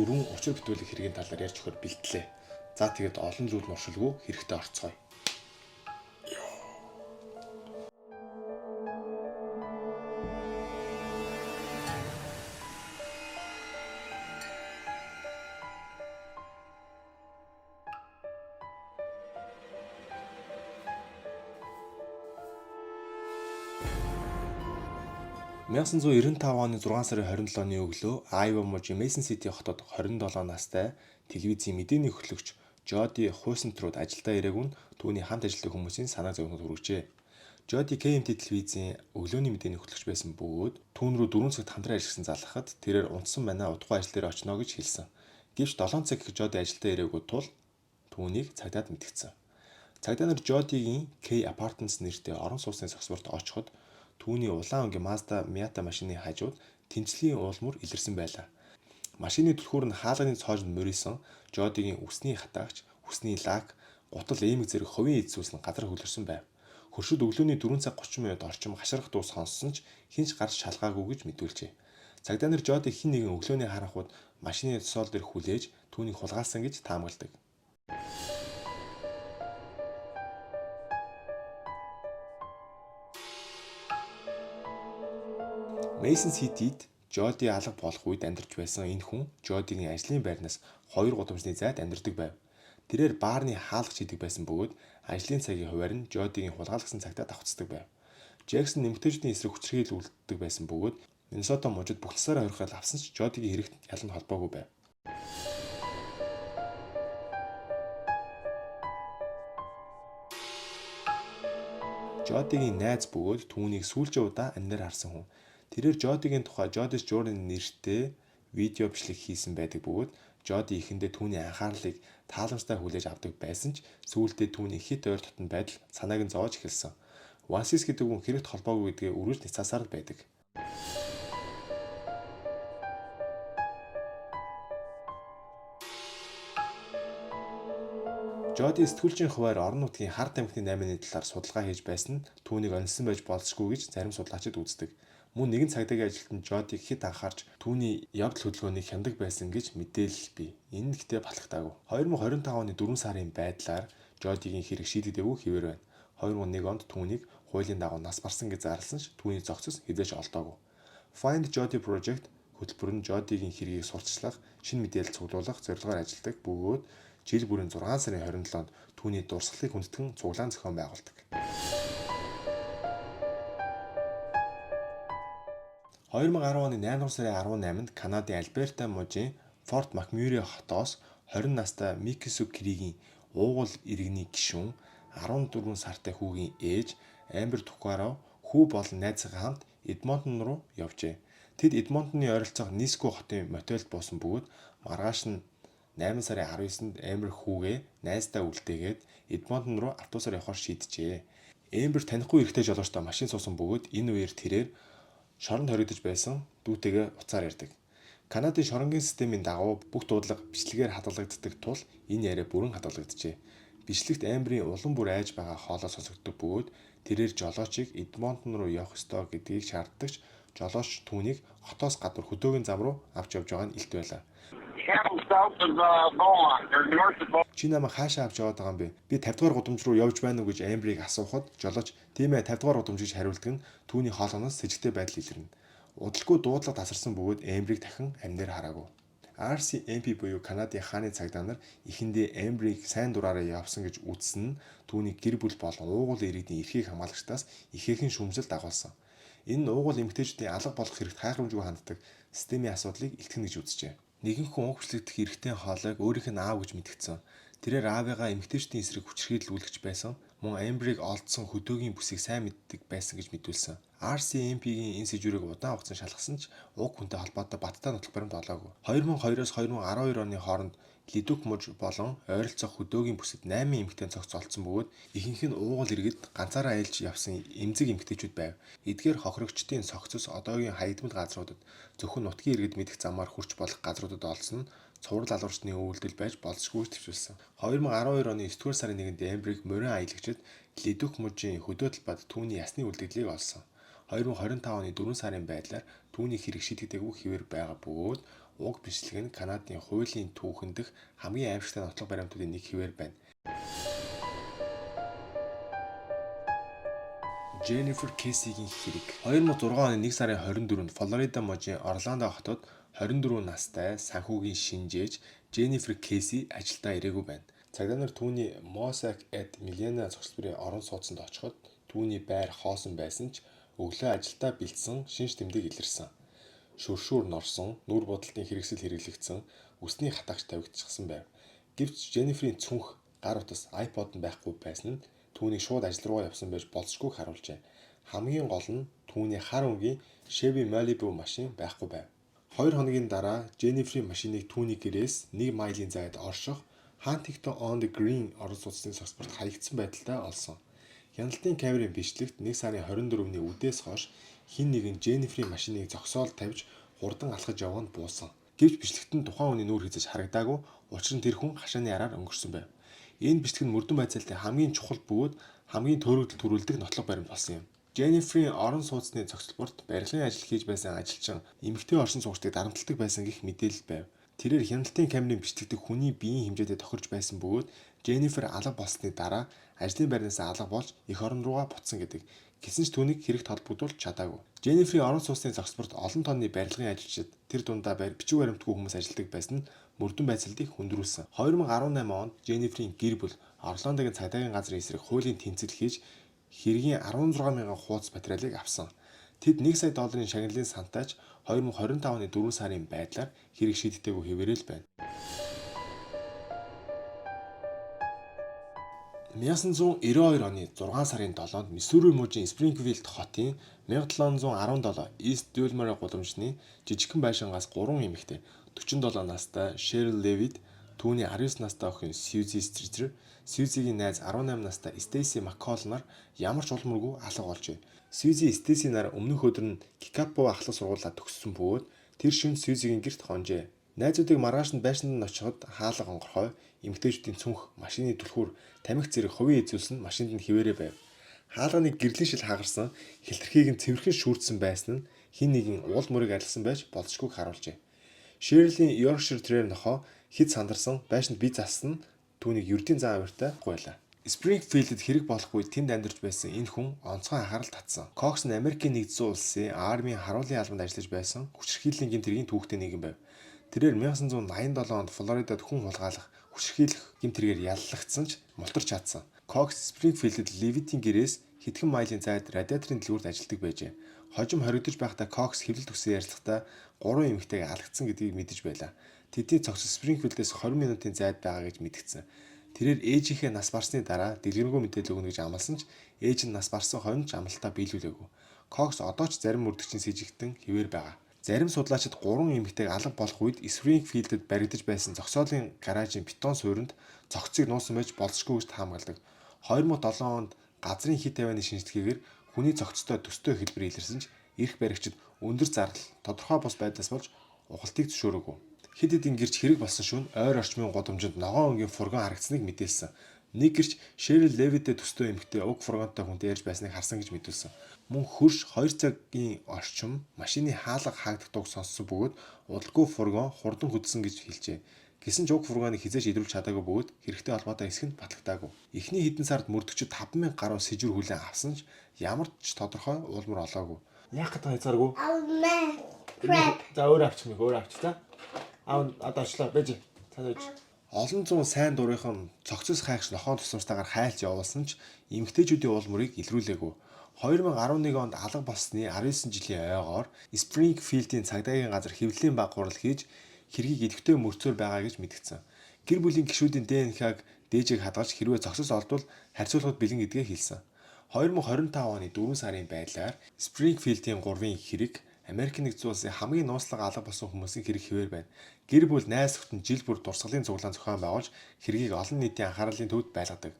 Дөрвөн учир бүтээлийн хэргийн талаар ярьж өгөхөөр бэлтлээ. За тэгээд олон зүйл муршилгүй хэрэгтэй орцгоё. (1995) оны 6 сарын 27-ны өглөө Айова мужийн Мэйсон Сити хотод 27 настай телевизийн мэдээний хөтлөгч Жоди Хуйсент руу ажилдаа ирээгүй нь түүний хамт ажилладаг хүмүүсийн санаа зовнод хүргэжээ. Жоди КМТ телевизийн өглөөний мэдээний хөтлөгч байсан бөгөөд түүн рүү 4 цагт хамтран ажилласан залхахад тэрээр унтсан байна, удахгүй ажил дээр очно гэж хэлсэн. Гэвч 7 цаг их Жоди ажилдаа ирээгүй тул түүнийг цагдаад мэдгдсэн. Цагдаа нар Жодигийн K Apartments нэртэй орон сууцны цогцворт очиход түүний улаан өнгийн Mazda Miata машины хажууд тэмцлийн уулмөр илэрсэн байлаа. Машины түлхүүр нь хаалганы цоожинд мөрийсэн Жодигийн үсний хатаагч, үсний лак, гутал эмэг зэрэг хувийн эд зүйлс нь газар хөлөрсөн байв. Хөршид өглөөний 4 цаг 30 минут орчим хашрах дуу сонссон ч хинч гарч шалгаагүй гэж мэдүүлжээ. Цагдаа нар Жоди хэн нэгэн өглөөний харанхуйд машины цосол дээр хүлээж түүнийг хулгайлсан гэж таамагладаг. Мэйсон Ситид Жоди алга болох үед амьдарч байсан энэ хүн Жодигийн ажлын байрнаас 2 гудамжны зайд амьдардаг байв. Тэрээр баарны хаалгач хийдэг байсан бөгөөд ажлын цагийн хуваар нь Жодигийн хулгайлгасан цагтаа давхцдаг байв. Джексон эмэгтэйчүүдийн эсрэг хүчирхийлүүлдэг байсан бөгөөд Миннесота мужид бүх насаараа хорихол авсан ч Жодигийн хэрэгт яланд холбоогүй байв. Жодигийн найз бөгөөд түүнийг сүүлчийн удаа амнаар харсан хүн. Тэрээр Жодигийн тухай Jodi's Journey нэртэй видео бичлэг хийсэн байдаг бөгөөд Жоди ихэндээ түүний анхаарлыг тааламжтай хүлээж авдаг байсан ч сүүлдээ түүний хит ойр дотн байдал санааг нь зовоож эхэлсэн. Вансис гэдэг хүн хэрэгт холбоогүй гэдгээ үргэлж няцаасаар л байдаг. Жоди сэтгүүлчийн хуваар орон нутгийн хар тамхины 8-ны талаар судалгаа хийж байсан нь түүнийг онцлон байж болзошгүй гэж зарим судлаачид үздэг. Мөн нэгэн цагдаагийн ажилтнууд Жодиг хэд анхаарч түүний явдал хөдөлгөөнийг хяндаг байсан гэж мэдээлэл бий. Энэ нь гэхдээ батлагтаагүй. 2025 оны 4 сарын байдлаар Жодигийн хэрэг шийдэгдээгүй хэвээр байна. 2001 онд түүнийг хуулийн дагуу нас барсан гэж зарласан ч түүний зохицос хэзээ ч олдоогүй. Find Jodi Project хөтөлбөр нь Жодигийн хэргийг сурталчлах, шинэ мэдээлэл цуглуулах зорилгоор ажилладаг бөгөөд жил бүрийн 6 сарын 27-нд түүний дурсгалыг хүндэтгэн цуглаан зохион байгуулдаг. 2010 оны 8 сарын 18-нд Канадын Альберта мужийн Форт Макмюри хотоос 20 настай Микису Кригийн уугуул иргэний гишүүн 14 сартай хүүгийн ээж Амбер Тукаро хүү болон найзынхаа хамт Эдмонтон руу явжээ. Тэд Эдмонтоны ойролцоох Ниско хотын мотелд буусан бөгөөд маргааш нь 8 сарын 19-нд Амбер хүүгээ найздаа үлдээгээд Эдмонтон руу автобусаар явахаар шийджээ. Амбер танихгүй эрэгтэй жолоочтой машин суусан бөгөөд энэ үеэр тэрээр шоронд хоригдож байсан дүүтэйгээ уцаар ярьдаг. Канадын шоронгийн системийн дагуу бүх дуудлага бичлэгээр хадгалагддаг тул энэ яриа бүрэн хадгалагджээ. Бичлэгт Амберийн улам бүр айж байгаа хоолой сонсогддог бөгөөд тэрээр жолоочийг Эдмонтон руу явах ёстой гэдгийг шаарддаг ч жолооч түүнийг хотоос гадуур хөдөөгийн зам руу авч явж байгаа нь илт байлаа. Чи намайг хаашаа авч яваад байгаа юм бэ? Би 50 дугаар гудамж руу явж байна уу гэж Амберийг асуухад жолооч тийм ээ 50 дугаар гудамж гэж хариулдаг нь түүний хоолойноос сэжигтэй байдал илэрнэ. Удалгүй дуудлага тасарсан бөгөөд Амберийг дахин амнаар хараагүй. RCMP буюу Канадын хааны цагдаа нар эхэндээ Амберийг сайн дураараа явсан гэж үзсэн нь түүний гэр бүл болон уугуул иргэдийн эрхийг хамгаалагчдаас ихээхэн шүүмжил дагуулсан. Энэ нь уугуул эмэгтэйчүүдийн алга болох хэрэгт хайхрамжгүй ханддаг системийн асуудлыг илтгэнэ гэж үзжээ. Нэгэн хүн угшлагдах эрэгтэй хоолойг өөрийнх нь аав гэж мэдгэцэн. Тэрээр аавыгаа эмэгтэйчүүдийн эсрэг хүчирхийлүүлэгч байсан. Мөн Амберийг олдсон хөдөөгийн бүсийг сайн мэддэг байсан гэж мэдүүлсэн. RCMP-гийн энэ сэжвэрийг удаан хугацаанд шалгасан ч уг хүнтэй холбоотой баттай нотол баримт олоогүй. 2002-оос 2012 оны хооронд Лидук муж болон ойролцоох хөдөөгийн бүсэд 8 эмэгтэй цогц олдсон бөгөөд ихэнх нь уугуул иргэд ганцаараа айлж явсан эмзэг эмэгтэйчүүд байв. Эдгээр хохирогчдын цогцос одоогийн хаягдмал газруудад зөвхөн нутгийн иргэд мэдэх замаар хүрч болох газруудад олсон нь цуврал алуурчны үйлдэл байж болзошгүй төвшүүлсэн. 2012 оны 9-р сарын 1-нд Амберийг морин аялагчид Лидук мужийн хөдөө талбайд түүний ясны үлдэгдлийг олсон. 2025 оны 4 сарын байдлаар түүний хэрэг шийдэгдээгүй хэвээр байгаа бөгөөд уг бичлэг нь Канадын хуулийн түүхэн дэх хамгийн аимшигтай нотлох баримтуудын нэг хэвээр байна. Jennifer Casey-гийн хэрэг 2006 оны 1 сарын 24-нд Флорида мужийн Орландо хотод 24 настай санхүүгийн шинжээч Jennifer Casey ажилдаа ирээгүй байна. Цагдаа нар түүний Mossack Ed Milena зохицлбарын орон сууцанд очиход түүний байр хоосон байсан ч өглөө ажилдаа бэлдсэн шинж тэмдэг илэрсэн. Шүршүүр норсон, нүур бодолтын хэрэгсэл хэрэглэгдсэн, үсний хатагч тавигдчихсан байв. Гэвч Jennifer-ийн цүнх гар утас iPod нь байхгүй байсан нь түүнийг шууд ажил руугаа явсан байж болзошгүйг харуулжээ. Хамгийн гол нь түүний хар өнгийн Chevy Malibu машин байхгүй байв. 2 хоногийн дараа Jennifer-ийн машиныг түүний гэрээс 1 милийн зайд орших Huntington on the Green орон сууцны согспорт хаягдсан байдалтай олсон. Хяналтын камерын бичлэгт 1 сарын 24-ний үдээс хойш хэн нэгэн Jennifer-ийн машиныг зогсоол тавьж хурдан алхаж явганд буусан. Гэвч бичлэгт нь тухайн хүний нүүр хязгаарч харагдаагүй, учир нь тэр хүн хашааны араар өнгөрсөн байв. Энэ бичлэг нь мөрдөн байцаалтын хамгийн чухал бөгөөд хамгийн төөрөгдөл төрүүлдэг нотлох баримт болсон юм. Jennifer-ийн орон сууцны зохицлборт барилгын ажил хийж байсан ажилчин эмэгтэй оршин суугчдыг дарамтлагдаг байсан гэх мэдээлэл байв. Тэрээр хяналтын камерын бичлэгдэх хүний биеийн хэмжээтэй тохирч байсан бөгөөд Jennifer алга болсны дараа ажлын байрнаас алга болж эх орон руугаа буцсан гэдэг. Гэсэн ч түүнийг хэрэгт холбогдуулж чадаагүй. Jennifer-ийн орон сууцны зохицлборт олон тонны барилгын ажилчид тэр дундаа бичиг баримтгүй хүмүүс ажилладаг байсан нь мөрдөн байцаалтыг хүндрүүлсэн. 2018 онд Jennifer-ийн гэр бүл Орландогийн цагдаагийн газрын эсрэг хуулийн тэмцэл хийж хэргийн 16,000 хуудас материалыг авсан. Тэд 1 сая долларын шагналын сантайч 2025 оны 4 сарын байдлаар хэрэг шийдэгдээгүй хэвээрэл байна. 1992 оны 6 сарын 7-нд Миссури мужийн Спрингфилд хотын 1717 East Dulmare гудамжны жижигхэн байшингаас 3 эмэгтэй 47 настай Cheryl Levitt, түүний 19 настай охин Suzy Stritter, Suzy-гийн найз 18 настай Stacy McCall нар ямар ч улмургүй алга болжээ. Suzy Stacy нар өмнөх өдөр нь Kikapo ахлах сургуулаа төгссөн бөгөөд тэр шөнө Suzy-гийн гэрт хонжээ. Найзуудыг маргаашнд байшинд нь очиход хаалга онгорхой, эмэгтэйчүүдийн цүнх, машины түлхүүр, тамхи зэрэг хувийн эзүүлсэн машинд нь хിവэрэ байв. Хаалганы гэрлийн шил хагарсан, хилтерхийг нь цэвэрхэн шүүрдсэн байсан нь хин нэгэн уул мөрийг арилсан байж болзошгүйг харуулжээ. Shirley-ийн Yorkshire Terrier нохоо хэд сандарсан байшинд бие зассан нь түүнийг ердийн зан авиртай гуйлаа. Springfield-д хэрэг болох үед тэнд амьдарч байсан энэ хүн онцгой анхаарал татсан. Cox нь Америкийн нэгдсэн улсын армийн харуулын албанд ажиллаж байсан хүчирхийллийн гэмтэргийн түүхтэй нэгэн байв. Тэрээр 1987 онд Флоридад хүн хулгайлах, хүчирхийлэх гэмтэргээр яллагдсан ч мултарч чадсан. Cox Springfield-д Levitt-ийн гэрээс хэдхэн милийн зайд радиаторын дэлгүүрт ажилладаг байжээ. Хожим хоригдож байхдаа Cox хэвлэл төгсөн ярилцлагатаа 3 эмэгтэйг алгацсан гэдгийг мэдэж байлаа. Тэдний цогц Springfield-ээс 20 минутын зайд байгаа гэж мэдгдсэн. Тэрээр ээжийнхээ нас барсны дараа дэлгэрэнгүй мэдээлэл өгнө гэж амласан ч ээж нь нас барсан хойно ч амлалтаа биелүүлээгүй. Cox одоо ч зарим мөрдөгчийн с ิจ гтэн хэвээр байгаа. Зарим судлаачид 3 эмэгтэйг алга болох үед Springfield-д баригдаж байсан зогсоолын гаражийн бетон суурьнд цогцыг нуусан байж болзошгүй гэж таамагладаг. 2007 онд газрын хит тавианы шинжилгээгээр хүний цогцтой төстэй хэлбэр илэрсэн ч эрх баригчид өндөр зардал тодорхой бус байдлаас болж ухалтыг зөвшөөрөөгүй. Хэд хэдэн гэрч хэрэг болсон шөнө ойр орчмын гудамжинд ногоон өнгийн фургон харагдсныг мэдээлсэн. Нэг гэрч Cheryl Levitt төстэй эмэгтэй уг фургонтой хүнтэй ярьж байсныг харсан гэж мэдүүлсэн. Мөн хөрш 2 цагийн орчим машины хаалга хаагдахтайг сонссон бөгөөд удалгүй фургон хурдан хөдөлсөн гэж хэлжээ. Гэсэн ч уг фургоныг хизээж идэвхжүүлж чадаагүй бөгөөд хэрэгтэй холбоотой хэсгэнд батлагдаагүй. Эхний хэдэн сард мөрдөгчид 5,000 гаруй сэжүр хүлээн авсан ч ямар ч тодорхой уулмар олоогүй. Яах гэдэг хайцааргүй? За өөр авчих нэг өөр авчих та. Одоо очлоо бэж. Цаадаж. Олон зуун сайн дурынхан цогцос хайгч нохоон тусламжтайгаар хайлт явуулсан ч эмэгтэйчүүдийн уулмрыг илрүүлээгүй. 2011 онд алга болсны 19 жилийн ойгоор Springfield-ийн цагдаагийн газар хэвлэлийн баг гурал хийж хэргийг идэвхтэй мөрцөөр байгаа гэж мэдгдсэн. Гэр бүлийн гишүүдийн ДНХ-г дээжийг хадгалж хэрвээ цогцос олдвол харьцуулахад бэлэн гэдгээ хэлсэн. 2025 оны 4 сарын байдлаар Springfield-ийн 3-ын хэрэг Америк нэгдсэн улсын хамгийн нууцлага алга болсон хүмүүсийн хэрэг хэвээр байна. Гэр бүл найз охин жил бүр дурсгалын цуглаан зохион байгуулж хэргийг олон нийтийн анхаарлын төвд байлгадаг.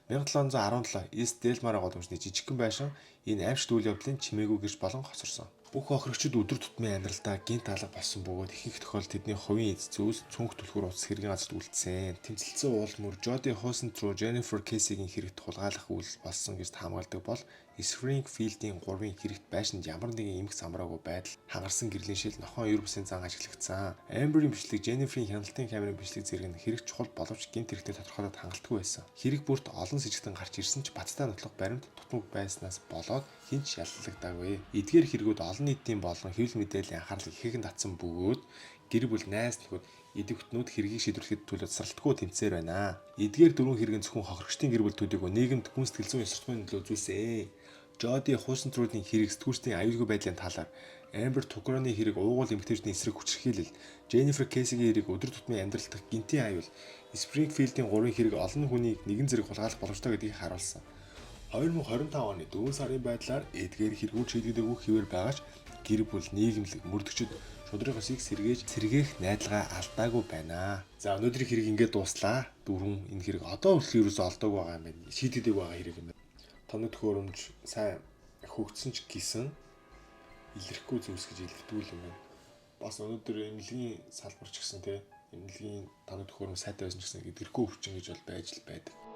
1717 East Delmare гудамжны жижигхэн байшин энэ аимшигт үйл явдлын чимээгүй гэрч болон хоцорсон. Бүх охирогчид өдөр тутмын амьдралдаа гинт алга болсон бөгөөд ихэнх тохиолдолд тэдний хувийн эд зөөс цүнх түлхүүр утас хэргийн газарт үлдсэн. Тэмцэлцэн уулмөр Jodie Hussey руу Jennifer Casey-гийн хэрэгт хулгайлах үйл болсон гэж таамагладаг бол Springfield-ийн 3-ын хэрэгт байшинд ямар нэгэн эмх замраагүй байдал хангарсан гэрлийн шил нохоо ер бусын зан ажиглагдсан. Amber-ийн бичлэг Jennifer-ийн хяналтын камерын бичлэг зэрэг нь хэрэг чухал боловч гэмт хэрэгтээ тодорхойлоод хангалтгүй байсан. Хэрэг бүрт олон сэжигтэн гарч ирсэн ч бацтай нотлох баримт тутмаг байснаас болоод хинч яллагдаагүй. Эдгээр хэрэгүүд олон нийтийн болон хэвлэл мэдээллийн анхаарлыг ихэхэн татсан бөгөөд гэр бүл найз нөхөд идэвхтнүүд хэргийг шийдвэрлэхэд тулсралтгүй тэмцээр байна. Эдгээр дөрвөн хэрэг нь зөвхөн хохирогчдын гэр бүл төдийгүй нийгэмд хүн сэтгэл зүйн ёсролтын нөлөө үзүүлсэн. Жоди хуучин цорын хэрэг сэтгүүчдийн аюулгүй байдлын талаар, Amber Tuckerаны хэрэг уугуул эмэгтэйчдийн эсрэг хүчирхийлэл, Jennifer Casey-гийн хэрэг өдөр тутмын амьдрал дахь гинтийн аюул, Springfield-ийн 3-ын хэрэг олон хүнийг нэгэн зэрэг хулгайлах боломжтой гэдгийг харуулсан. 2025 оны 4 сарын байдлаар эдгээр хэрэгүүд шийдэгдээгүй хэвээр байгаач гэр бүл нийгэмлэг мөрдөгчд шудрагын усыг сэргээх найдалгаа алдаагүй байна. За өнөөдрийн хэрэг ингээд дууслаа. Дөрвөн энэ хэрэг одоо хүртэл ерөөсөө олдоогүй байгаа юм байна. Шийдэгдээгүй байгаа хэрэг юм байна. Тоног төхөөрөмж сайн хөгжсөн ч гэсэн илэрхгүй зүйлс гэж илэрдэггүй юм байна. Бас өнөөдөр эмнэлгийн салбарч гэсэн эмнэлгийн тоног төхөөрөмж сайтай байсан ч гэсэн илэрхгүй өвчин гэж бол байж л байдаг.